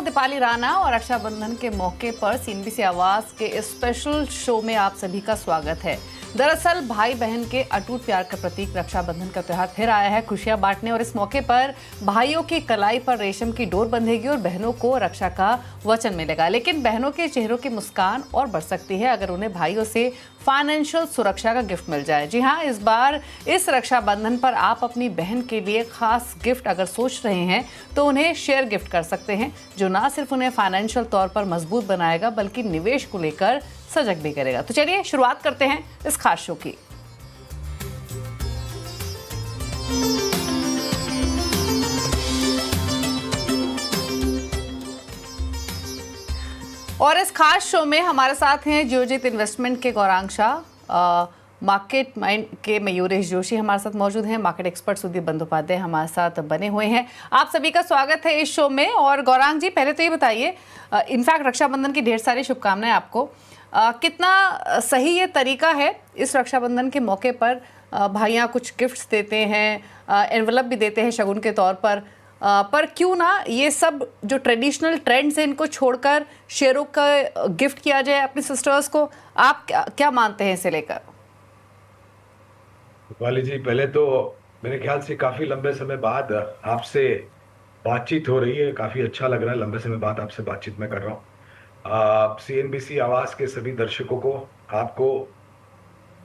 हूं दीपाली राणा और रक्षाबंधन के मौके पर सीएनबीसी आवाज के इस स्पेशल शो में आप सभी का स्वागत है। दरअसल भाई बहन के अटूट प्यार का प्रतीक रक्षाबंधन का त्योहार फिर आया है खुशियां बांटने, और इस मौके पर भाइयों की कलाई पर रेशम की डोर बंधेगी और बहनों को रक्षा का वचन मिलेगा। लेकिन बहनों के चेहरों की मुस्कान और बढ़ सकती है अगर उन्हें भाइयों से फाइनेंशियल सुरक्षा का गिफ्ट मिल जाए। जी हाँ, इस बार इस रक्षाबंधन पर आप अपनी बहन के लिए खास गिफ्ट अगर सोच रहे हैं तो उन्हें शेयर गिफ्ट कर सकते हैं, जो ना सिर्फ उन्हें फाइनेंशियल तौर पर मजबूत बनाएगा बल्कि निवेश को लेकर सजग भी करेगा। तो चलिए शुरुआत करते हैं इस खास शो की। और इस खास शो में हमारे साथ हैं जियोजित इन्वेस्टमेंट के गौरांग शाह, मार्केट माइंड के मयूरेश जोशी हमारे साथ मौजूद हैं, मार्केट एक्सपर्ट सुदीप बंदोपाध्याय हमारे साथ बने हुए हैं। आप सभी का स्वागत है इस शो में। और गौरांग जी, पहले तो ये बताइए, इनफैक्ट रक्षाबंधन की ढेर सारी शुभकामनाएं आपको। कितना सही ये तरीका है इस रक्षाबंधन के मौके पर भाइयाँ कुछ गिफ्ट्स देते हैं, एनवलप भी देते हैं शगुन के तौर पर क्यों ना ये सब जो ट्रेडिशनल ट्रेंड्स हैं इनको छोड़कर शेयरों का गिफ्ट किया जाए अपनी सिस्टर्स को। आप क्या मानते हैं इसे लेकर? वाली जी, पहले तो मेरे ख्याल से काफी लंबे समय बाद आपसे बातचीत हो रही है, काफी अच्छा लग रहा है। लंबे समय बाद आपसे बातचीत मैं कर रहा हूँ। सीएनबीसी आवाज के सभी दर्शकों को, आपको,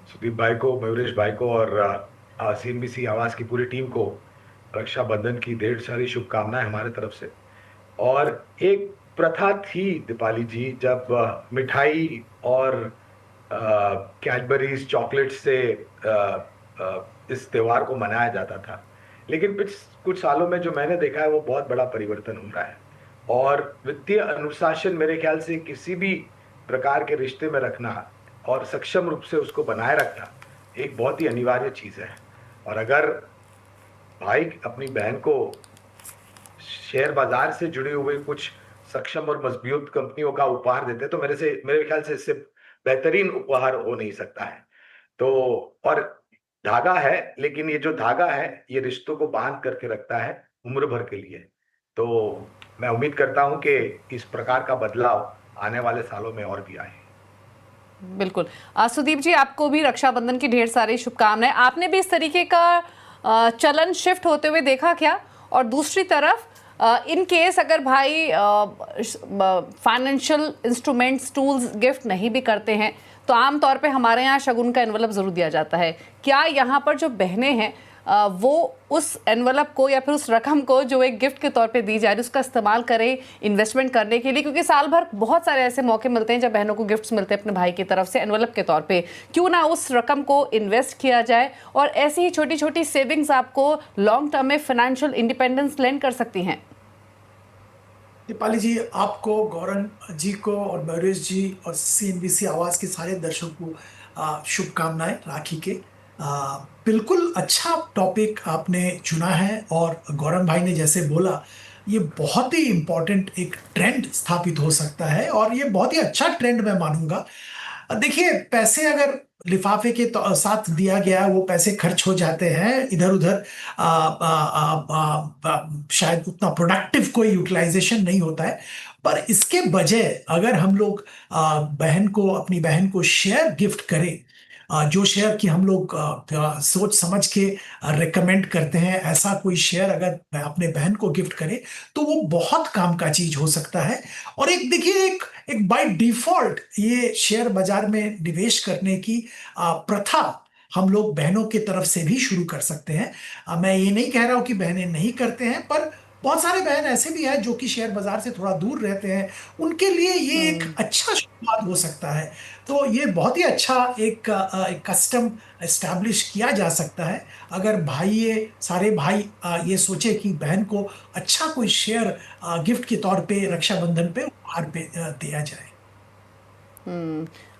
सुदीप भाई को, मयूरेश भाई को और सीएनबीसी आवाज की पूरी टीम को रक्षाबंधन की ढेर सारी शुभकामनाएं हमारे तरफ से। और एक प्रथा थी दीपाली जी, जब मिठाई और कैडबरीज चॉकलेट से इस त्योहार को मनाया जाता था। लेकिन कुछ सालों में जो मैंने देखा है वो बहुत बड़ा परिवर्तन हो रहा है। और वित्तीय अनुशासन मेरे ख्याल से किसी भी प्रकार के रिश्ते में रखना और सक्षम रूप से उसको बनाए रखना एक बहुत ही अनिवार्य चीज है। और अगर भाई अपनी बहन को शेयर बाजार से जुड़े हुए कुछ सक्षम और मजबूत कंपनियों का उपहार देते तो मेरे ख्याल से इससे बेहतरीन उपहार हो नहीं सकता है। तो और धागा है, लेकिन ये जो धागा है ये रिश्तों को बांध करके रखता है उम्र भर के लिए। तो मैं उम्मीद करता हूं कि इस प्रकार का बदलाव आने वाले सालों में और भी आए। बिल्कुल। सुदीप जी, आपको भी रक्षाबंधन की ढेर सारी शुभकामनाएं। आपने भी इस तरीके का चलन शिफ्ट होते हुए देखा क्या? और दूसरी तरफ इन केस अगर भाई फाइनेंशियल इंस्ट्रूमेंट्स, टूल्स गिफ्ट नहीं भी करते हैं तो आमतौर पे हमारे यहाँ शगुन का एनवलप ज़रूर दिया जाता है। क्या यहाँ पर जो बहनें हैं वो उस एनवलप को या फिर उस रकम को जो एक गिफ्ट के तौर पे दी जा रही है उसका इस्तेमाल करें इन्वेस्टमेंट करने के लिए? क्योंकि साल भर बहुत सारे ऐसे मौके मिलते हैं जब बहनों को गिफ्ट्स मिलते हैं अपने भाई की तरफ से एनवलप के तौर पे। क्यों ना उस रकम को इन्वेस्ट किया जाए और ऐसी ही छोटी छोटी सेविंग्स आपको लॉन्ग टर्म में फाइनेंशियल इंडिपेंडेंस लैंड कर सकती हैं। दीपाली जी, आपको, गौरंग जी को और मयूरेश जी और सीएनबीसी आवाज के सारे दर्शकों को शुभकामनाएं राखी के। बिल्कुल अच्छा टॉपिक आपने चुना है। और गौरंग भाई ने जैसे बोला, ये बहुत ही इम्पोर्टेंट एक ट्रेंड स्थापित हो सकता है और ये बहुत ही अच्छा ट्रेंड मैं मानूंगा। देखिए, पैसे अगर लिफाफे के साथ दिया गया, वो पैसे खर्च हो जाते हैं इधर उधर, शायद उतना प्रोडक्टिव कोई यूटिलाइजेशन नहीं होता है। पर इसके बजाय अगर हम लोग अपनी बहन को शेयर गिफ्ट करें, जो शेयर की हम लोग सोच समझ के रिकमेंड करते हैं, ऐसा कोई शेयर अगर अपने बहन को गिफ्ट करें तो वो बहुत काम का चीज हो सकता है। और एक देखिए, एक बाय डिफॉल्ट ये शेयर बाजार में निवेश करने की प्रथा हम लोग बहनों की तरफ से भी शुरू कर सकते हैं। मैं ये नहीं कह रहा हूं कि बहनें नहीं करते हैं, पर बहुत सारे बहन ऐसे भी हैं जो कि शेयर बाजार से थोड़ा दूर रहते हैं, उनके लिए ये एक अच्छा शुरुआत हो सकता है। तो ये बहुत ही अच्छा एक कस्टम एस्टैब्लिश किया जा सकता है अगर सारे भाई ये सोचे कि बहन को अच्छा कोई शेयर गिफ्ट के तौर पे रक्षाबंधन पे उपहार पे दिया जाए।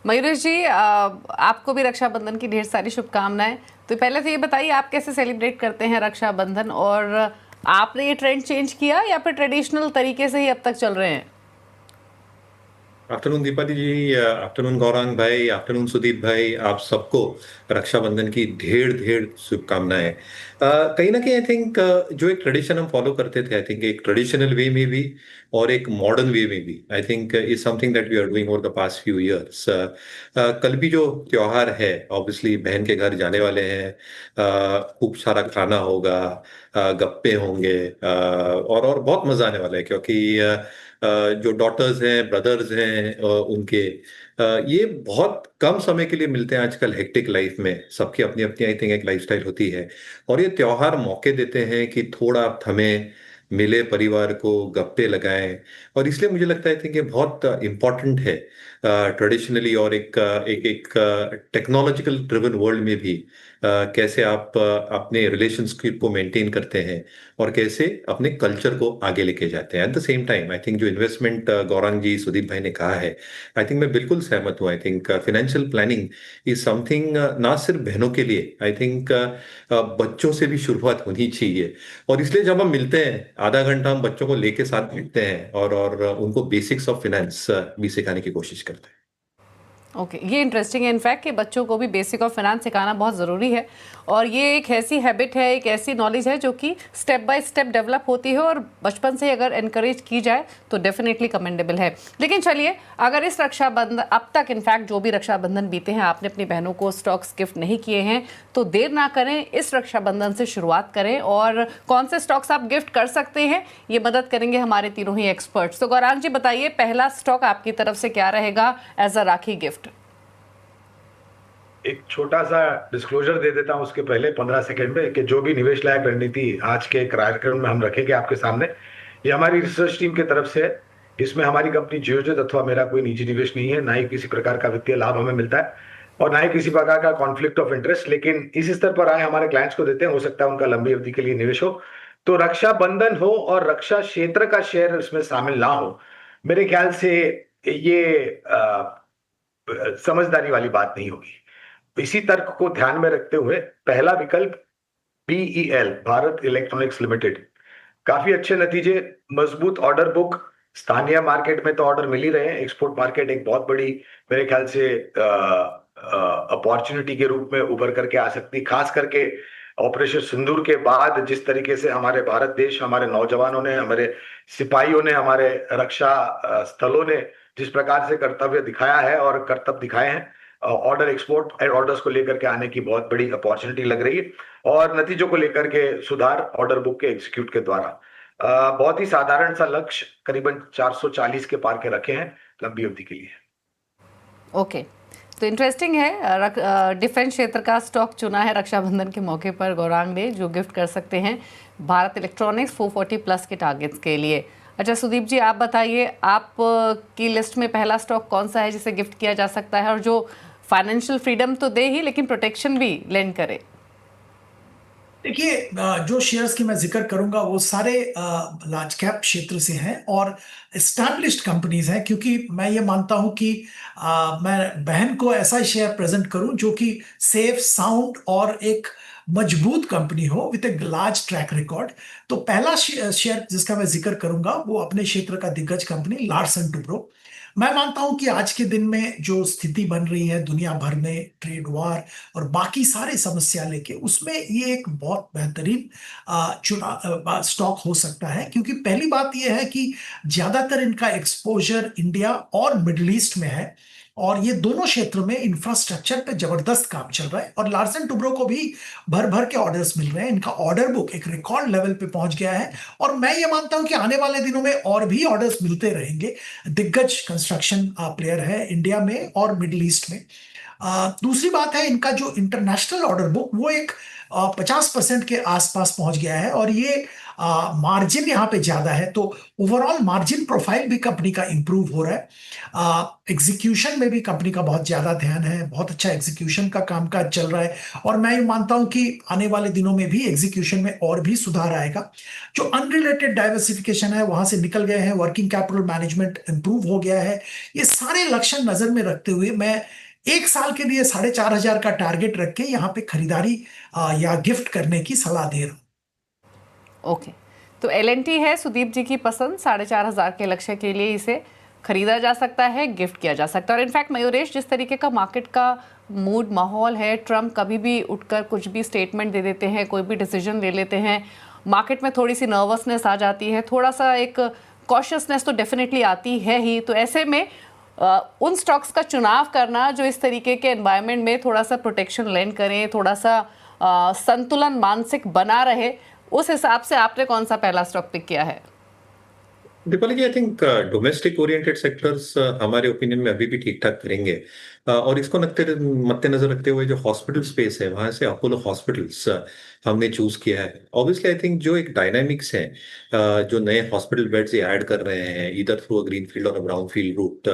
मयूरेश जी, आपको भी रक्षाबंधन की ढेर सारी शुभकामनाएं। तो पहले तो ये बताइए, आप कैसे सेलिब्रेट करते हैं रक्षाबंधन, और आपने ये ट्रेंड चेंज किया या फिर ट्रेडिशनल तरीके से ही अब तक चल रहे हैं? आफ्टरनून दीपाली जी, आफ्टरनून गौरांग भाई, आफ्टरनून सुदीप भाई, आप सबको रक्षाबंधन की ढेर ढेर शुभकामनाएं। कहीं ना कहीं आई थिंक जो एक ट्रेडिशन हम फॉलो करते थे, आई थिंक एक ट्रेडिशनल वे में भी और एक मॉडर्न वे में भी, I think is something that we are doing over the past few years. कल भी जो त्योहार है, ऑब्वियसली बहन के घर जाने वाले हैं, खूब सारा खाना होगा, गप्पे होंगे, और बहुत मजा आने वाला है, क्योंकि जो डॉटर्स हैं, ब्रदर्स हैं, उनके ये बहुत कम समय के लिए मिलते हैं आजकल हेक्टिक लाइफ में। सबकी अपनी अपनी आई थिंक एक लाइफस्टाइल होती है, और ये त्योहार मौके देते हैं कि थोड़ा थमें, मिले परिवार को, गप्पे लगाएं। और इसलिए मुझे लगता है कि ये बहुत इम्पोर्टेंट है ट्रेडिशनली, और एक टेक्नोलॉजिकल ड्रिवन वर्ल्ड में भी कैसे आप अपने रिलेशंस को मेंटेन करते हैं और कैसे अपने कल्चर को आगे लेके जाते हैं। Eight the same time I think जो इन्वेस्टमेंट गौरांग जी, सुदीप भाई ने कहा है, आई थिंक मैं बिल्कुल सहमत हूँ। I think financial planning is something ना सिर्फ बहनों के लिए, आई थिंक बच्चों से भी शुरुआत होनी चाहिए। और इसलिए जब हम मिलते हैं, आधा घंटा हम बच्चों को लेके साथ बैठते हैं और उनको बेसिक्स ऑफ फाइनेंस भी सिखाने की कोशिश करते हैं। ओके ये इंटरेस्टिंग है इनफैक्ट कि बच्चों को भी बेसिक ऑफ फाइनेंस सिखाना बहुत ज़रूरी है, और ये एक ऐसी हैबिट है, एक ऐसी नॉलेज है जो कि स्टेप बाय स्टेप डेवलप होती है, और बचपन से अगर एनकरेज की जाए तो डेफिनेटली कमेंडेबल है। लेकिन चलिए, अगर इस रक्षाबंधन, अब तक इनफैक्ट जो भी रक्षाबंधन बीते हैं, आपने अपनी बहनों को स्टॉक्स गिफ्ट नहीं किए हैं, तो देर ना करें, इस रक्षाबंधन से शुरुआत करें। और कौन से स्टॉक्स आप गिफ्ट कर सकते हैं, ये मदद करेंगे हमारे तीनों ही एक्सपर्ट्स। तो गौरांग जी बताइए, पहला स्टॉक आपकी तरफ से क्या रहेगा एज अ राखी गिफ्ट? एक छोटा सा डिस्क्लोजर दे देता हूं उसके पहले 15 सेकंड में, कि जो भी निवेश लायक रणनीति आज के कार्यक्रम में हम रखेंगे आपके सामने, ये हमारी रिसर्च टीम की तरफ से है। इसमें हमारी कंपनी जियोजेट अथवा मेरा कोई निजी निवेश नहीं है, ना ही किसी प्रकार का वित्तीय लाभ हमें मिलता है, और ना ही किसी प्रकार का कॉन्फ्लिक्ट ऑफ इंटरेस्ट। लेकिन इस स्तर पर आए हमारे क्लाइंट्स को देते हैं, हो सकता है उनका लंबी अवधि के लिए निवेश हो, तो रक्षाबंधन हो और रक्षा क्षेत्र का शेयर इसमें शामिल ना हो, मेरे ख्याल से ये समझदारी वाली बात नहीं होगी। इसी तर्क को ध्यान में रखते हुए पहला विकल्प BEL, भारत इलेक्ट्रॉनिक्स लिमिटेड, काफी अच्छे नतीजे, मजबूत ऑर्डर बुक, स्थानीय मार्केट में तो ऑर्डर मिल ही रहे हैं, एक्सपोर्ट मार्केट एक बहुत बड़ी मेरे ख्याल से अपॉर्चुनिटी के रूप में उभर करके आ सकती, खास करके ऑपरेशन सिंदूर के बाद जिस तरीके से हमारे भारत देश, हमारे नौजवानों ने, हमारे सिपाहियों ने, हमारे रक्षा स्थलों ने जिस प्रकार से कर्तव्य दिखाया है और कर्तव्य दिखाए हैं, ऑर्डर एक्सपोर्ट ऑर्डर्स को लेकर के आने की बहुत बड़ी अपॉर्चुनिटी लग रही है, और नतीजों को लेकर के सुधार ऑर्डर बुक के एग्जीक्यूट के द्वारा। बहुत ही साधारण सा लक्ष्य करीबन 440 के पार के रखे हैं लंबी अवधि के लिए। ओके तो इंटरेस्टिंग है, डिफेंस क्षेत्र का स्टॉक चुना है रक्षाबंधन के मौके पर गौरांग ने, जो गिफ्ट कर सकते हैं भारत इलेक्ट्रॉनिक्स 440 प्लस के टारगेट्स के लिए। अच्छा सुदीप जी, आप बताइए, आप की लिस्ट में पहला स्टॉक कौन सा है जिसे गिफ्ट किया जा सकता है, और जो फाइनेंशियल फ्रीडम तो दे ही लेकिन प्रोटेक्शन भी लेंड करे? देखिए, जो शेयर्स की मैं जिक्र करूंगा वो सारे लार्ज कैप क्षेत्र से हैं और एस्टैब्लिश्ड कंपनीज हैं, क्योंकि मैं ये मानता हूं कि मैं बहन को ऐसा शेयर प्रेजेंट करूं जो कि सेफ, साउंड और एक मजबूत कंपनी हो with a large track record. तो पहला शेयर जिसका मैं जिक्र करूंगा वो अपने क्षेत्र का दिग्गज कंपनी लार्सन टुब्रो। मैं मानता हूं कि आज के दिन में जो स्थिति बन रही है दुनिया भर में, ट्रेड वॉर और बाकी सारे समस्या लेके, उसमें ये एक बहुत बेहतरीन स्टॉक हो सकता है, क्योंकि पहली बात ये है कि ज्यादातर इनका एक्सपोजर इंडिया और मिडिल ईस्ट में है, और ये दोनों क्षेत्रों में इंफ्रास्ट्रक्चर पे जबरदस्त काम चल रहा है, और लार्सन टुब्रो को भी भर भर के ऑर्डर्स मिल रहे हैं। इनका ऑर्डर बुक एक रिकॉर्ड लेवल पे पहुंच गया है, और मैं ये मानता हूं कि आने वाले दिनों में और भी ऑर्डर्स मिलते रहेंगे। दिग्गज कंस्ट्रक्शन प्लेयर है इंडिया में और मिडिल ईस्ट में। दूसरी बात है, इनका जो इंटरनेशनल ऑर्डर बुक वो एक 50% के आसपास पहुंच गया है, और ये मार्जिन यहाँ पे ज्यादा है, तो ओवरऑल मार्जिन प्रोफाइल भी कंपनी का इंप्रूव हो रहा है। एग्जीक्यूशन में भी कंपनी का बहुत ज्यादा ध्यान है, बहुत अच्छा एग्जीक्यूशन का कामकाज चल रहा है, और मैं ये मानता हूं कि आने वाले दिनों में भी एग्जीक्यूशन में और भी सुधार आएगा। जो अनरिलेटेड डाइवर्सिफिकेशन है वहां से निकल गए हैं, वर्किंग कैपिटल मैनेजमेंट इंप्रूव हो गया है। ये सारे लक्षण नजर में रखते हुए मैं एक साल के लिए 4,500 का टारगेट रख के यहाँ पे खरीदारी या गिफ्ट करने की सलाह दे रहा हूँ। ओके तो LNT है सुदीप जी की पसंद, 4,500 के लक्ष्य के लिए इसे खरीदा जा सकता है, गिफ्ट किया जा सकता है। और इनफैक्ट मयूरेश, जिस तरीके का मार्केट का मूड माहौल है, ट्रम्प कभी भी उठकर कुछ भी स्टेटमेंट दे देते हैं, कोई भी डिसीजन ले लेते हैं, मार्केट में थोड़ी सी नर्वसनेस आ जाती है, थोड़ा सा एक कॉशियसनेस तो डेफिनेटली आती है ही। तो ऐसे में उन स्टॉक्स का चुनाव करना जो इस तरीके के एनवायरनमेंट में थोड़ा सा प्रोटेक्शन लेंड करें, थोड़ा सा संतुलन मानसिक बना रहे, उस हिसाब से आपने कौन सा पहला स्टॉक पिक किया है? Deepali ji, I think domestic oriented sectors हमारे ओपिनियन में अभी भी ठीक ठाक करेंगे। और इसको मद्देनजर रखते हुए जो हॉस्पिटल स्पेस है, वहां से अपोलो हॉस्पिटल्स हमने चूज किया है। ऑब्वियसली आई थिंक जो एक डायनामिक्स है, जो नए हॉस्पिटल बेड्स ये ऐड कर रहे हैं इधर थ्रू अ ग्रीन फील्ड और brown field route,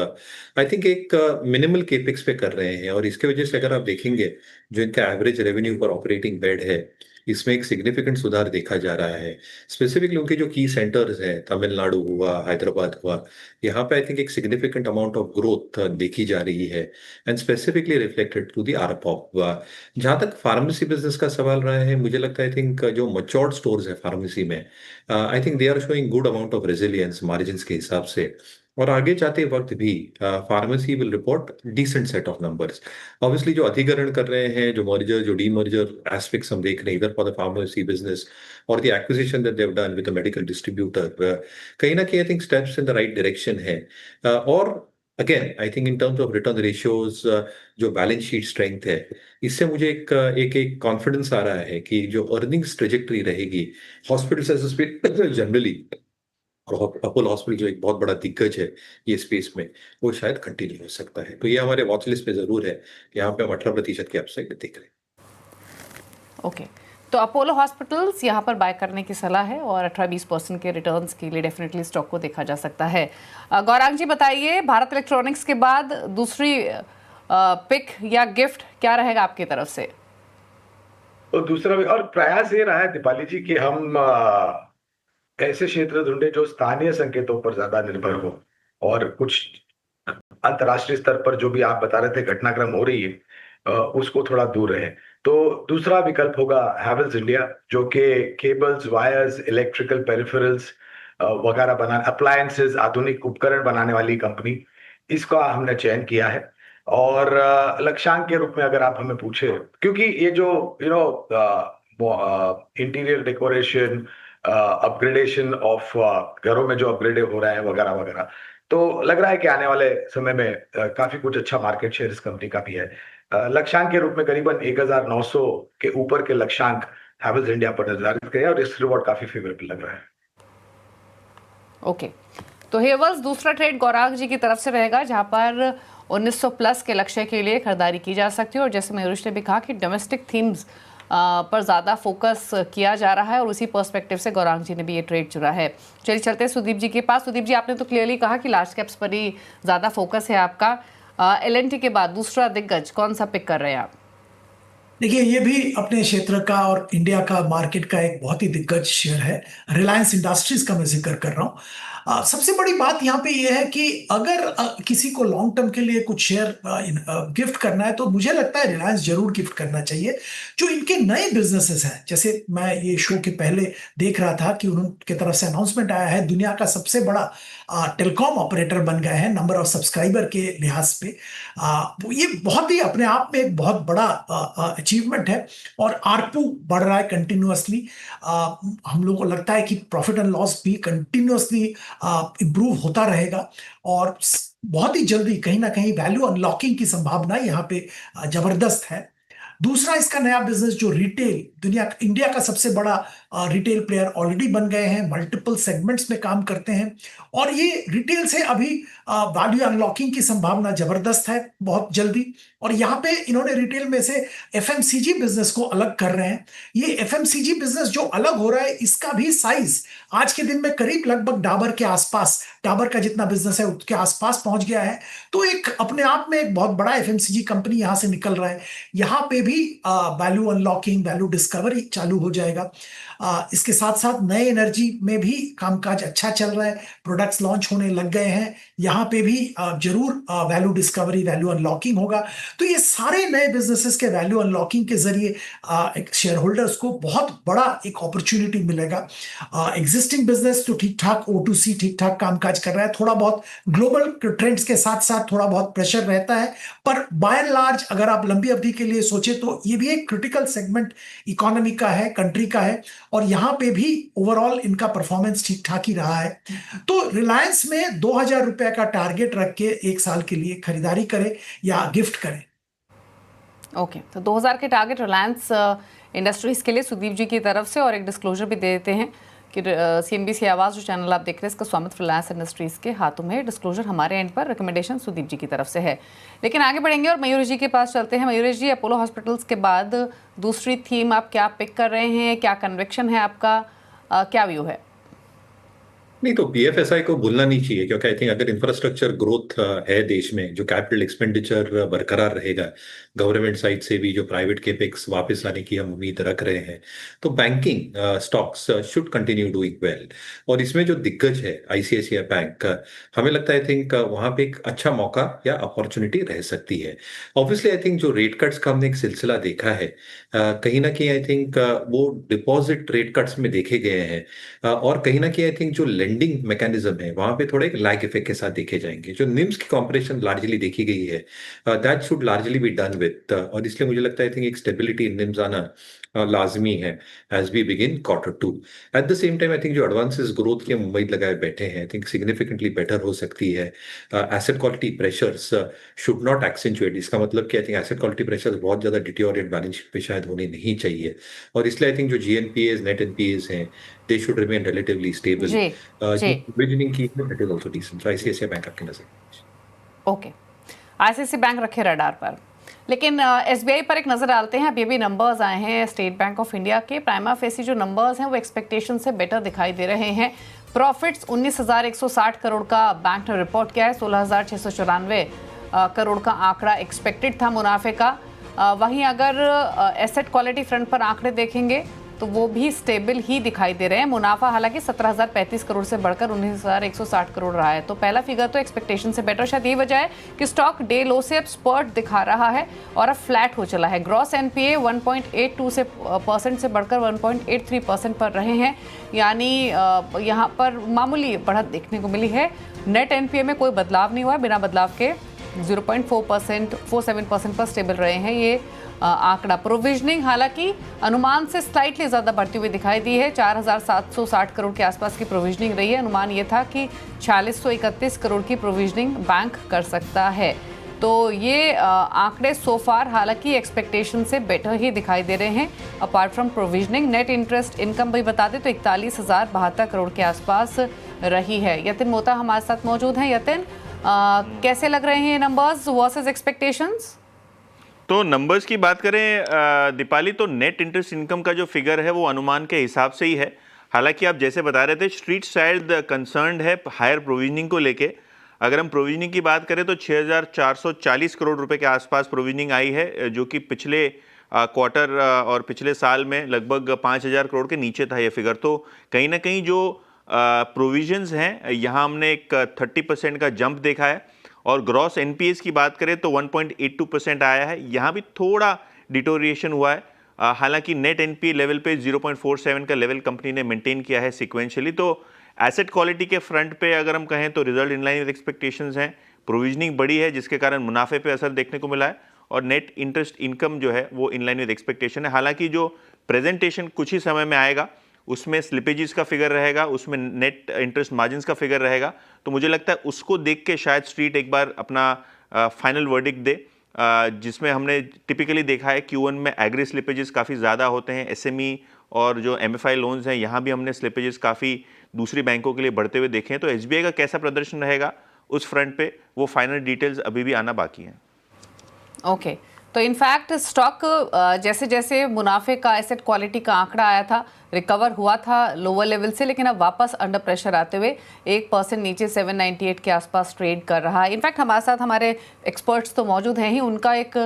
I think एक मिनिमल केपेक्स पे कर रहे हैं। और इसके वजह से अगर आप देखेंगे जो इनका एवरेज रेवेन्यू पर ऑपरेटिंग बेड है, इसमें एक सिग्निफिकेंट सुधार देखा जा रहा है। स्पेसिफिकली उनके जो की सेंटर्स हैं, तमिलनाडु हुआ, हैदराबाद हुआ, यहाँ पे आई थिंक एक सिग्निफिकेंट अमाउंट ऑफ ग्रोथ देखी जा रही है, and specifically reflected to the आरपॉप। जहाँ तक फार्मेसी बिजनेस का सवाल रहा है, मुझे लगता है आई थिंक जो मच्योर्ड स्टोर्स है फार्मेसी में, I think they are showing good amount of resilience margin के हिसाब से। और आगे जाते वक्त भी pharmacy will report decent set of numbers. Obviously जो अधिग्रहण कर रहे हैं, जो मर्जर, जो डीमर्जर एस्पेक्ट्स हम देख रहे हैं इधर फॉर द फार्मेसी बिजनेस, और the acquisition that they have done with the medical distributor, कहीं ना कहीं I think steps in the right direction है। और again I think in terms of return ratios, जो बैलेंस शीट स्ट्रेंथ है, इससे मुझे एक कॉन्फिडेंस आ रहा है कि जो अर्निंग्स ट्रेजेक्टरी रहेगी हॉस्पिटल जनरली, और अपोलो हॉस्पिटल जो एक बहुत बड़ा दिग्गज है ये स्पेस में, वो शायद कंटिन्यू हो सकता है। तो ये हमारे वॉच लिस्ट पे जरूर है। यहाँ पे हम 18% की अपसाइड देख रहे हैं। ओके, तो अपोलो हॉस्पिटल्स यहाँ पर बाय करने की सलाह है और 18-20% के रिटर्न्स के लिए डेफिनेटली स्टॉक को देखा जा सकता है। गौरांग जी बताइए, भारत इलेक्ट्रॉनिक्स के बाद दूसरी पिक या गिफ्ट क्या रहेगा आपकी तरफ से? तो दूसरा भी और प्रयास ये रहा है दीपाली जी कि हम ऐसे क्षेत्र ढूंढे जो स्थानीय संकेतों पर ज्यादा निर्भर हो, और कुछ अंतर्राष्ट्रीय स्तर पर जो भी आप बता रहे थे घटनाक्रम हो रही है उसको थोड़ा दूर रहे। तो दूसरा विकल्प होगा हैवेल्स इंडिया, जो कि केबल्स, वायर्स, इलेक्ट्रिकल पेरिफेरल्स वगैरह बनाने, अप्लायंसेस, आधुनिक उपकरण बनाने वाली कंपनी, इसका हमने चयन किया है। और लक्ष्यांक के रूप में अगर आप हमें पूछे, क्योंकि ये जो इंटीरियर डेकोरेशन, अपग्रेडेशन ऑफ घरों में जो अपग्रेड हो रहा है वगैरह वगैरह, तो लग रहा है कि आने वाले समय में काफी कुछ अच्छा मार्केट शेयर इस कंपनी का भी है। लक्ष्यांक के रूप में करीबन 1900 के ऊपर के लक्ष्यांक हैवेल्स इंडिया पर निर्धारित किए और रिस्क रिवॉर्ड काफी फेवरेबल लग रहा है। ओके, तो हेवल्स दूसरा ट्रेड गौरांग जी की तरफ से रहेगा, जहां पर 1900 प्लस के लक्ष्य के लिए खरीदारी की जा सकती है। और जैसे मयूरेश ने भी कहा कि डोमेस्टिक थीम्स पर ज़्यादा फोकस किया जा रहा है, और उसी पर्सपेक्टिव से गौरांग जी ने भी ये ट्रेड चुना है। चलिए चलते हैं सुदीप जी के पास। सुदीप जी, आपने तो क्लियरली कहा कि लार्ज कैप्स पर ही ज़्यादा फोकस है आपका। L&T के बाद दूसरा दिग्गज कौन सा पिक कर रहे हैं आप? देखिए, ये भी अपने क्षेत्र का और इंडिया का मार्केट का एक बहुत ही दिग्गज शेयर है। रिलायंस इंडस्ट्रीज का मैं जिक्र कर रहा हूँ। सबसे बड़ी बात यहाँ पे ये है कि अगर किसी को लॉन्ग टर्म के लिए कुछ शेयर गिफ्ट करना है, तो मुझे लगता है रिलायंस जरूर गिफ्ट करना चाहिए। जो इनके नए बिजनेसेस हैं, जैसे मैं ये शो के पहले देख रहा था कि उनके तरफ से अनाउंसमेंट आया है, दुनिया का सबसे बड़ा टेलीकॉम ऑपरेटर बन गए हैं नंबर ऑफ सब्सक्राइबर के लिहाज पे। ये बहुत ही अपने आप में एक बहुत बड़ा अचीवमेंट है। और आरपू बढ़ रहा है कंटिन्यूअसली। हम लोगों को लगता है कि प्रॉफिट एंड लॉस भी कंटिन्यूअसली इंप्रूव होता रहेगा, और बहुत ही जल्दी कहीं ना कहीं वैल्यू अनलॉकिंग की संभावना यहाँ पे जबरदस्त है। दूसरा, इसका नया बिजनेस जो रिटेल, इंडिया का सबसे बड़ा रिटेल प्लेयर ऑलरेडी बन गए हैं, मल्टीपल सेगमेंट्स में काम करते हैं, और ये रिटेल से अभी वैल्यू अनलॉकिंग की संभावना जबरदस्त है बहुत जल्दी। और यहाँ पे इन्होंने रिटेल में से एफएमसीजी बिजनेस को अलग कर रहे हैं। ये एफएमसीजी बिजनेस जो अलग हो रहा है, इसका भी साइज आज के दिन में करीब लगभग डाबर के आसपास, डाबर का जितना बिजनेस है उसके आसपास पहुंच गया है। तो एक अपने आप में एक बहुत बड़ा एफएमसीजी कंपनी यहां से निकल रहा है। यहाँ पे भी वैल्यू अनलॉकिंग, वैल्यू डिस्कवरी चालू हो जाएगा। इसके साथ साथ नए एनर्जी में भी कामकाज अच्छा चल रहा है, प्रोडक्ट्स लॉन्च होने लग गए हैं, यहाँ पे भी जरूर वैल्यू डिस्कवरी, वैल्यू अनलॉकिंग होगा। तो ये सारे नए बिजनेसेस के वैल्यू अनलॉकिंग के जरिए एक शेयर होल्डर्स को बहुत बड़ा एक अपॉर्चुनिटी मिलेगा। एग्जिस्टिंग बिजनेस तो ठीक ठाक O2C ठीक ठाक कामकाज कर रहा है, थोड़ा बहुत ग्लोबल ट्रेंड्स के साथ साथ थोड़ा बहुत प्रेशर रहता है, पर बाय एंड लार्ज अगर आप लंबी अवधि के लिए सोचे तो ये भी एक क्रिटिकल सेगमेंट इकोनॉमी का है, कंट्री का है, और यहाँ पे भी ओवरऑल इनका परफॉर्मेंस ठीक ठाक ही रहा है। तो रिलायंस में 2000 रुपए का टारगेट रख के 1 साल के लिए खरीदारी करें या गिफ्ट करें। ओके, तो 2000 के टारगेट रिलायंस इंडस्ट्रीज के लिए सुदीप जी की तरफ से, और एक डिस्क्लोजर भी दे देते हैं कि CNBC आवाज़ जो चैनल आप देख रहे हैं इसका स्वामित्व रिलायंस इंडस्ट्रीज के हाथों में। डिस्क्लोजर हमारे एंड पर, रिकमेंडेशन सुदीप जी की तरफ से है। लेकिन आगे बढ़ेंगे और मयूर जी के पास चलते हैं। मयूर जी, अपोलो हॉस्पिटल्स के बाद दूसरी थीम आप क्या पिक कर रहे हैं, क्या कन्विक्शन है आपका, क्या व्यू है? नहीं, तो BFSI को भूलना नहीं चाहिए, क्योंकि आई थिंक अगर इंफ्रास्ट्रक्चर ग्रोथ है देश में, जो कैपिटल एक्सपेंडिचर बरकरार रहेगा गवर्नमेंट साइड से भी, जो प्राइवेट केपेक्स वापस आने की हम उम्मीद रख रहे हैं, तो banking stocks should continue doing well. और इसमें जो दिग्गज है ICICI बैंक, हमें लगता है आई थिंक वहां पे एक अच्छा मौका या अपॉर्चुनिटी रह सकती है। ऑब्वियसली आई थिंक जो रेट कट्स का हमने एक सिलसिला देखा है, कहीं ना कहीं आई थिंक वो डिपॉजिट रेट कट्स में देखे गए हैं, और कहीं ना कहीं आई थिंक जो लेंडिंग मैकेनिज्म है वहां पे थोड़ा एक लैग इफेक्ट के साथ देखे जाएंगे। जो निम्स की कॉम्प्रेशन लार्जली देखी गई है, that should largely be done with, और इसलिए मुझे लगता है आई थिंक एक स्टेबिलिटी इन निम्स आना लाजमी है as we begin Q2। At the same time I think जो एडवांसेस ग्रोथ की हम उम्मीद लगाए बैठे हैं, आई थिंक सिग्निफिकेंटली बेटर हो सकती है। Asset quality pressures should not accentuate. इसका मतलब कि I think asset quality pressures बहुत ज्यादा डिटोरिएट बैलेंस शीट पे शायद होने नहीं चाहिए, और इसलिए आई थिंक जो GNPAs नेट NPAs हैं, they should remain relatively stable. जी जी, Provisioning की that is also decent. So ICICI bank आपके नजर। ओके, ICICI बैंक रखे रडार पर। लेकिन SBI पर एक नज़र डालते हैं। अभी नंबर्स आए हैं स्टेट बैंक ऑफ इंडिया के। प्राइमा फेसी जो नंबर्स हैं वो एक्सपेक्टेशन से बेटर दिखाई दे रहे हैं। प्रॉफिट्स 19,160 करोड़ का बैंक ने रिपोर्ट किया है। 16,694 करोड़ का आंकड़ा एक्सपेक्टेड था मुनाफे का। वहीं अगर एसेट क्वालिटी फ्रंट पर आंकड़े देखेंगे तो वो भी स्टेबल ही दिखाई दे रहे हैं। मुनाफा हालांकि 17,035 करोड़ से बढ़कर 19,160 करोड़ रहा है। तो पहला फिगर तो एक्सपेक्टेशन से बेटर, शायद यही वजह है कि स्टॉक डे लो से अब स्पर्ट दिखा रहा है और अब फ्लैट हो चला है। ग्रॉस NPA 1.82% से बढ़कर 1.83% पर रहे हैं, यानी यहाँ पर मामूली बढ़त देखने को मिली है। नेट NPA में कोई बदलाव नहीं हुआ है, बिना बदलाव के 0.47% पर स्टेबल रहे हैं ये आंकड़ा। प्रोविजनिंग हालांकि अनुमान से स्लाइटली ज़्यादा बढ़ती हुई दिखाई दी है। 4,760 करोड़ के आसपास की प्रोविजनिंग रही है। अनुमान ये था कि 4631 करोड़ की प्रोविजनिंग बैंक कर सकता है। तो ये आंकड़े सो फार हालांकि एक्सपेक्टेशन से बेटर ही दिखाई दे रहे हैं। Apart from provisioning, net interest income भी बता दें तो 41,072 करोड़ के आसपास रही है। यतिन मोता हमारे साथ मौजूद हैं। यतिन, कैसे लग रहे हैं ये नंबर्स वर्सेस एक्सपेक्टेशंस? तो नंबर्स की बात करें दीपाली, तो नेट इंटरेस्ट इनकम का जो फिगर है वो अनुमान के हिसाब से ही है। हालांकि आप जैसे बता रहे थे, स्ट्रीट शायद कंसर्न्ड है हायर प्रोविजनिंग को लेके। अगर हम प्रोविजनिंग की बात करें तो 6,440 करोड़ रुपए के आसपास प्रोविजनिंग आई है, जो कि पिछले क्वार्टर और पिछले साल में लगभग 5,000 करोड़ के नीचे था ये फिगर। तो कहीं ना कहीं जो प्रोविजंस हैं यहाँ हमने एक 30% का जंप देखा है। और ग्रॉस NPAs की बात करें तो 1.82% आया है, यहाँ भी थोड़ा डिटोरिएशन हुआ है। हालांकि नेट NPA लेवल पे 0.47 का लेवल कंपनी ने मेंटेन किया है सिक्वेंशियली। तो एसेट क्वालिटी के फ्रंट पे अगर हम कहें तो result in line with expectations हैं। प्रोविजनिंग बड़ी है जिसके कारण मुनाफे पे असर देखने को मिला है, और नेट इंटरेस्ट इनकम जो है वो इन लाइन विद एक्सपेक्टेशन है। हालांकि जो प्रेजेंटेशन कुछ ही समय में आएगा उसमें स्लिपेजेस का फिगर रहेगा, उसमें नेट इंटरेस्ट मार्जिन्स का फिगर रहेगा। तो मुझे लगता है उसको देख के शायद स्ट्रीट एक बार अपना फाइनल वर्डिक्ट दे, जिसमें हमने टिपिकली देखा है Q1 में एग्री स्लिपेजेस काफ़ी ज़्यादा होते हैं। SME और जो MFI लोन्स हैं यहाँ भी हमने स्लिपेजेस काफ़ी दूसरी बैंकों के लिए बढ़ते हुए देखे हैं। तो SBI का कैसा प्रदर्शन रहेगा उस फ्रंट पे वो फाइनल डिटेल्स अभी भी आना बाकी हैं। ओके, तो इनफैक्ट स्टॉक जैसे जैसे मुनाफे का, एसेट क्वालिटी का आंकड़ा आया था, रिकवर हुआ था लोअर लेवल से, लेकिन अब वापस अंडर प्रेशर आते हुए 1% नीचे 798 के आसपास ट्रेड कर रहा है। इनफैक्ट हमारे साथ हमारे एक्सपर्ट्स तो मौजूद हैं ही, उनका एक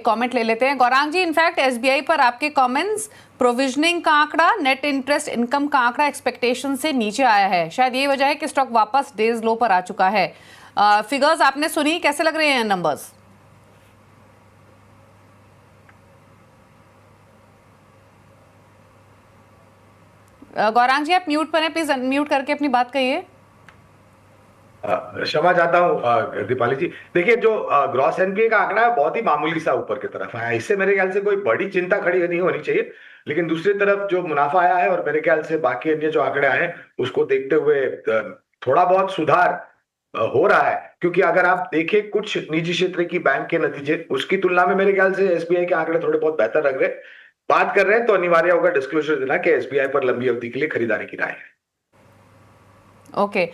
कमेंट ले लेते हैं। गौरांग जी, इनफैक्ट SBI पर आपके कमेंट्स, प्रोविजनिंग का आंकड़ा, नेट इंटरेस्ट इनकम का आंकड़ा एक्सपेक्टेशन से नीचे आया है। शायद ये वजह है कि स्टॉक वापस डेज लो पर आ चुका है। फिगर्स आपने सुनी, कैसे लग रहे हैं नंबर्स? गौरांग जी आप म्यूट पर हैं, प्लीज अनम्यूट करके अपनी बात कहिए। क्षमा चाहता हूँ दीपाली जी। देखिए, जो ग्रॉस एनपीए का आंकड़ा है बहुत ही मामूली सा ऊपर की तरफ आया, इससे मेरे ख्याल से कोई बड़ी चिंता खड़ी नहीं होनी चाहिए। लेकिन दूसरी तरफ जो मुनाफा आया है और मेरे ख्याल से बाकी अन्य जो आंकड़े आए हैं उसको देखते हुए थोड़ा बहुत सुधार हो रहा है। क्योंकि अगर आप देखें कुछ निजी क्षेत्र की बैंक के नतीजे, उसकी तुलना में मेरे ख्याल से एसबीआई के आंकड़े थोड़े बहुत बेहतर लग रहे हैं। बात कर रहे हैं तो अनिवार्य होगा डिस्क्लोजर देना कि एसबीआई पर लंबी अवधि के लिए खरीदारी की राय है। ओके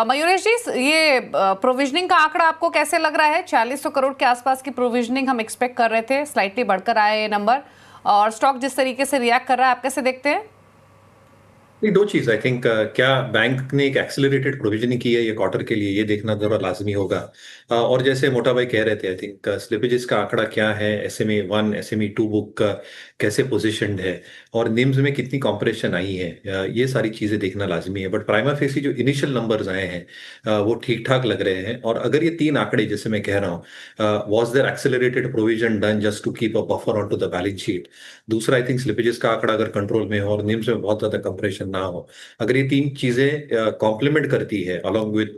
मयूरेश जी, ये प्रोविजनिंग का आंकड़ा आपको कैसे लग रहा है? 4600 करोड़ के आसपास की प्रोविजनिंग हम एक्सपेक्ट कर रहे थे, स्लाइटली बढ़कर आया ये नंबर, और स्टॉक जिस तरीके से रिएक्ट कर रहा है आप कैसे देखते हैं? दो चीज आई थिंक, क्या बैंक ने एक एक्सेलरेटेड प्रोविजनिंग की है ये क्वार्टर के लिए, ये देखना जरा लाजमी होगा। और जैसे मोटा भाई कह रहे थे, आई थिंक स्लिपेजेस का आंकड़ा क्या है, एसएमई 1 एसएमई 2 बुक कैसे पोजीशनड है, और निम्स में कितनी कॉम्प्रेशन आई है, ये सारी चीजें देखना लाजमी है। बट प्राइमा फेसी जो इनिशियल नंबर्स आए हैं वो ठीक ठाक लग रहे हैं। और अगर ये तीन आंकड़े जैसे मैं कह रहा हूँ, was there accelerated provision done just to keep a buffer on to the balance sheet. दूसरा, आई थिंक स्लिपेजेस का आंकड़ा अगर कंट्रोल में हो और निम्स में बहुत ज्यादा कंप्रेशन ना हो, अगर ये तीन चीजें कॉम्प्लीमेंट करती है along with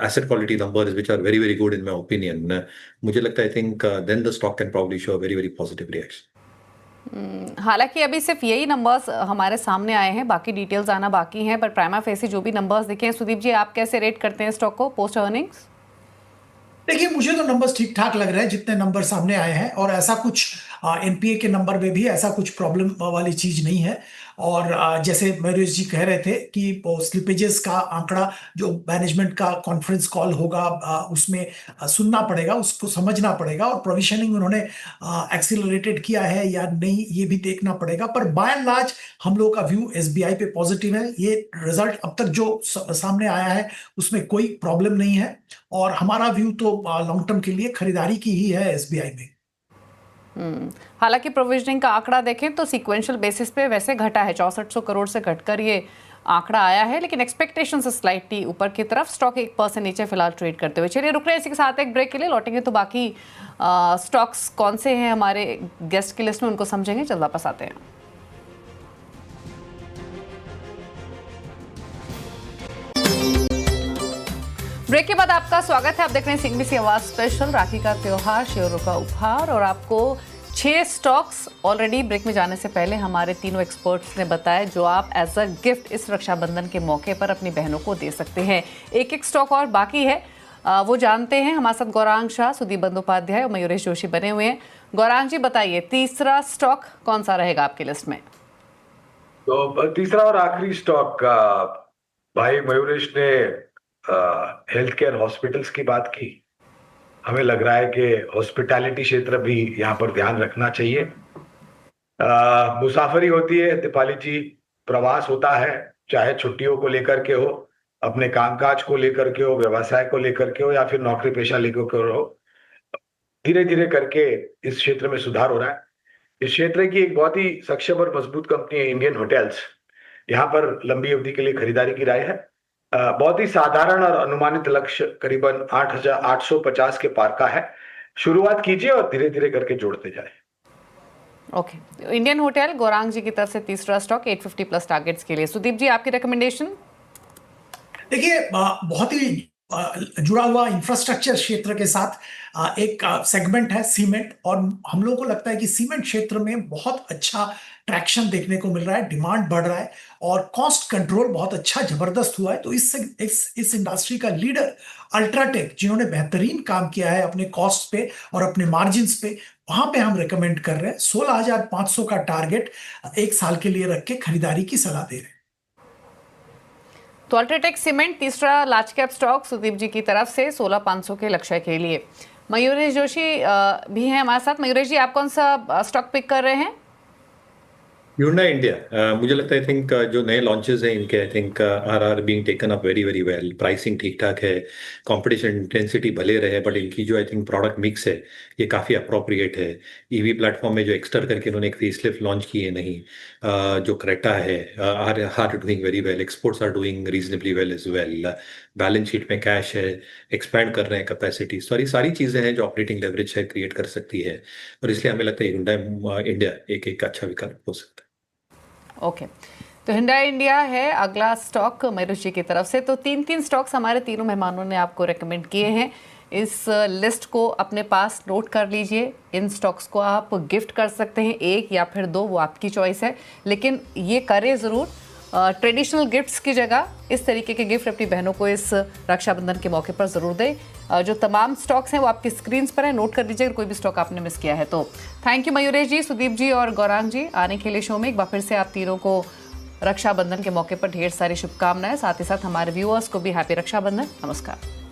asset quality numbers which are very very good in my opinion, मुझे लगता है I think then the stock can probably show a very very positive reaction. हालांकि अभी सिर्फ यही नंबर्स हमारे सामने आए हैं, बाकी डिटेल्स आना बाकी हैं, पर प्राइमा फेसी जो भी नंबर्स दिखे हैं, सुदीप जी आप कैसे रेट करते हैं स्टॉक को पोस्ट अर्निंग्स? देखिए, मुझे तो नंबर्स ठीक ठाक लग रहे हैं जितने नंबर सामने आए हैं, और ऐसा कुछ एनपीए के नंबर में भी ऐसा कुछ प्रॉब्लम वाली चीज नहीं है। और जैसे मयूरेश जी कह रहे थे कि स्लिपेजेस का आंकड़ा जो मैनेजमेंट का कॉन्फ्रेंस कॉल होगा उसमें सुनना पड़ेगा, उसको समझना पड़ेगा, और प्रोविजनिंग उन्होंने एक्सीलरेटेड किया है या नहीं ये भी देखना पड़ेगा। पर बाय एंड लार्ज हम लोगों का व्यू एसबीआई पे पॉजिटिव है। ये रिजल्ट अब तक जो सामने आया है उसमें कोई प्रॉब्लम नहीं है, और हमारा व्यू तो लॉन्ग टर्म के लिए खरीदारी की ही है एसबीआई में। हालांकि प्रोविजनिंग का आंकड़ा देखें तो सीक्वेंशियल बेसिस पे वैसे घटा है, 6400 करोड़ से घटकर ये आंकड़ा आया है, लेकिन एक्सपेक्टेशन से स्लाइटली ऊपर की तरफ। स्टॉक 1% नीचे फिलहाल ट्रेड करते हुए। चलिए रुक रहे हैं इसी के साथ एक ब्रेक के लिए, लौटेंगे तो बाकी स्टॉक्स कौन से हैं हमारे गेस्ट की लिस्ट में उनको समझेंगे। जल्द वापस आते हैं। ब्रेक के बाद आपका स्वागत है। आप देख रहे हैं सीएनबीसी आवाज स्पेशल, राखी का त्योहार, शेयरों का उपहार, और आपको 6 स्टॉक्स ऑलरेडी ब्रेक में जाने से पहले हमारे तीनों एक्सपर्ट्स ने बताया जो आप एज अ गिफ्ट इस रक्षाबंधन के मौके पर अपनी बहनों को दे सकते हैं। एक एक स्टॉक और बाकी है, वो जानते हैं। हमारे साथ गौरांग शाह, सुदीप बंदोपाध्याय और मयूरेश जोशी बने हुए हैं। गौरांग जी बताइए, तीसरा स्टॉक कौन सा रहेगा आपकी लिस्ट में? तो तीसरा और आखिरी स्टॉक, भाई मयूरेश ने हेल्थ केयर हॉस्पिटल्स की बात की। हमें लग रहा है कि हॉस्पिटैलिटी क्षेत्र भी यहाँ पर ध्यान रखना चाहिए। मुसाफरी होती है दीपाली जी, प्रवास होता है, चाहे छुट्टियों को लेकर के हो, अपने कामकाज को लेकर के हो, व्यवसाय को लेकर के हो, या फिर नौकरी पेशा लेकर के हो। धीरे धीरे करके इस क्षेत्र में सुधार हो रहा है। इस क्षेत्र की एक बहुत ही सक्षम और मजबूत कंपनी है इंडियन होटल्स। यहाँ पर लंबी अवधि के लिए खरीदारी की राय है। बहुत ही साधारण और अनुमानित लक्ष्य करीबन 8,850 के पार का है। शुरुआत कीजिए और धीरे धीरे करके जोड़ते जाए। ओके, इंडियन होटल गौरांग जी की तरफ से तीसरा स्टॉक 850 प्लस टारगेट्स के लिए। सुदीप जी आपकी रिकमेंडेशन? देखिए, बहुत ही जुड़ा हुआ इंफ्रास्ट्रक्चर क्षेत्र के साथ एक सेगमेंट है सीमेंट, और हम लोगों को लगता है कि सीमेंट क्षेत्र में बहुत अच्छा ट्रैक्शन देखने को मिल रहा है, डिमांड बढ़ रहा है, और कॉस्ट कंट्रोल बहुत अच्छा जबरदस्त हुआ है। तो इस इंडस्ट्री का लीडर अल्ट्राटेक, जिन्होंने बेहतरीन काम किया है अपने कॉस्ट पे और अपने मार्जिन्स पे, वहां पे हम रिकमेंड कर रहे हैं। 16,500 का टारगेट एक साल के लिए रख के खरीदारी की सलाह दे रहे हैं। तो अल्ट्राटेक सीमेंट तीसरा लार्ज कैप स्टॉक सुदीप जी की तरफ से 16,500 के लक्ष्य के लिए। मयूरेश जोशी भी हैं हमारे साथ। मयूरेश जी आप कौन सा स्टॉक पिक कर रहे हैं? Hyundai इंडिया, मुझे लगता है आई थिंक जो नए लॉन्चेस हैं इनके I think are being taken up very very well. Pricing ठीक ठाक है, कंपटीशन इंटेंसिटी भले रहे, बट इनकी जो आई थिंक प्रोडक्ट मिक्स है ये काफ़ी अप्रोप्रिएट है। ईवी प्लेटफॉर्म में जो एक्सटर करके इन्होंने एक फेसलिफ्ट लॉन्च किए नहीं, जो क्रेटा है are doing very well, exports are doing reasonably well as well, balance sheet में कैश है, एक्सपैंड कर रहे हैं कैपेसिटी। सारी चीज़ें हैं जो ऑपरेटिंग लेवरेज है क्रिएट कर सकती है, और इसलिए हमें लगता है Hyundai इंडिया एक अच्छा विकल्प हो सकता है। ओके, तो हिंडाई इंडिया है अगला स्टॉक मयूर जी की तरफ से। तो 3 स्टॉक्स हमारे तीनों मेहमानों ने आपको रेकमेंड किए हैं। इस लिस्ट को अपने पास नोट कर लीजिए। इन स्टॉक्स को आप गिफ्ट कर सकते हैं, 1 या फिर 2, वो आपकी चॉइस है, लेकिन ये करें ज़रूर। ट्रेडिशनल गिफ्ट्स की जगह इस तरीके के गिफ्ट अपनी बहनों को इस रक्षाबंधन के मौके पर ज़रूर दें। जो तमाम स्टॉक्स हैं वो आपकी स्क्रीन पर है, नोट कर लीजिए अगर कोई भी स्टॉक आपने मिस किया है तो। थैंक यू मयूरेश जी, सुदीप जी और गौरांग जी आने के लिए शो में। एक बार फिर से आप तीनों को रक्षाबंधन के मौके पर ढेर सारी शुभकामनाएं, साथ ही साथ हमारे व्यूअर्स को भी हैप्पी रक्षाबंधन। नमस्कार।